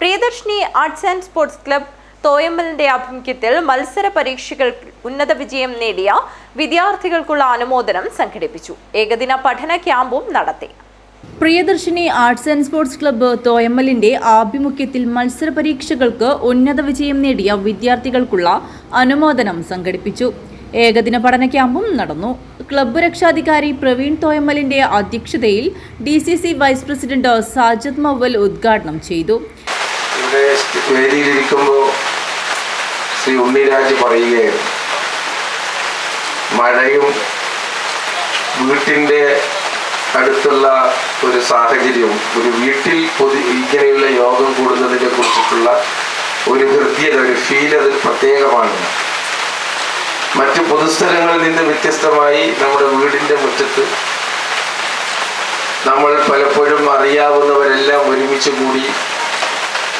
Priyadarshini arts and sports club തോയമ്മലിന്റെ ആഭിമുഖ്യത്തിൽ മത്സര പരീക്ഷകൾ ഉന്നത വിജയം നേടിയ വിദ്യാർത്ഥികൾക്കുള്ള അനുമോദനം സംഘടിപ്പിച്ചു. ഏകദിന പഠന ക്യാമ്പും നടത്തി. Priyadarshini arts and sports club തോയമ്മലിന്റെ ആഭിമുഖ്യത്തിൽ മത്സര പരീക്ഷകൾക്ക് ഉന്നത വിജയം നേടിയ വിദ്യാർത്ഥികൾക്കുള്ള അനുമോദനം സംഘടിപ്പിച്ചു. ഏകദിന പഠന ക്യാമ്പും നടന്നു. ക്ലബ്ബ് രക്ഷാധികാരി പ്രവീൺ തോയമ്മലിന്റെ അധ്യക്ഷതയിൽ DCC vice president Sajid Mavval ഉദ്ഘാടനം ചെയ്തു. ഇവിടെ വേദിയിലിരിക്കുമ്പോൾ ശ്രീ ഉണ്ണിരാജ് പറയുകയാണ്, മഴയും വീട്ടിൻ്റെ അടുത്തുള്ള ഒരു സാഹചര്യവും ഒരു വീട്ടിൽ ഇങ്ങനെയുള്ള യോഗം കൂടുന്നതിനെ കുറിച്ചിട്ടുള്ള ഒരു ഹൃദ്യത, ഒരു ഫീൽ അത് പ്രത്യേകമാണ്. മറ്റു പൊതുസ്ഥലങ്ങളിൽ നിന്ന് വ്യത്യസ്തമായി നമ്മുടെ വീടിൻ്റെ മുറ്റത്ത് നമ്മൾ പലപ്പോഴും അറിയാവുന്നവരെല്ലാം ഒരുമിച്ച് കൂടി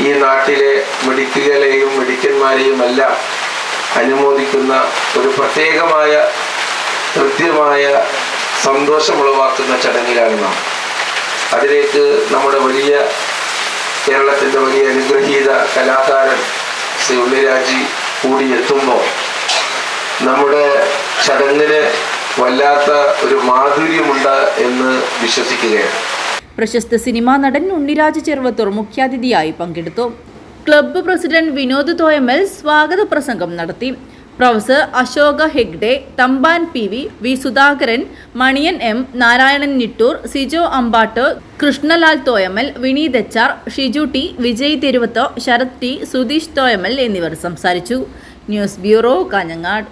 ഈ നാട്ടിലെ മെഡിക്കുകളെയും മെഡിക്കന്മാരെയും എല്ലാം അനുമോദിക്കുന്ന ഒരു പ്രത്യേകമായ ഹൃദ്യമായ സന്തോഷമുളവാക്കുന്ന ചടങ്ങിലാണ് നാം. അതിലേക്ക് നമ്മുടെ കേരളത്തിൻ്റെ വലിയ അനുഗ്രഹീത കലാകാരൻ ശ്രീ ഉണ്ണിരാജ് കൂടി എത്തുമ്പോൾ നമ്മുടെ ചടങ്ങിന് വല്ലാത്ത ഒരു മാധുര്യമുണ്ട് എന്ന് വിശ്വസിക്കുകയാണ്. പ്രശസ്ത സിനിമാ നടൻ ഉണ്ണിരാജ് ചെറുവത്തൂർ മുഖ്യാതിഥിയായി പങ്കെടുത്തു. ക്ലബ്ബ് പ്രസിഡന്റ് വിനോദ് തോയമ്മൽ സ്വാഗത പ്രസംഗം നടത്തി. Professor Ashoka Hegde, Thampan PV, V Sudhakaran, Maniyan M, Narayanan Nittoor, Sijo Ambatt, Krishnalal Thoyammal, Vineeth HR, Shiju T, Vijay Theruvath, Sarath T, Sudheesh Thoyammal എന്നിവർ സംസാരിച്ചു. News bureau, Kanhangad.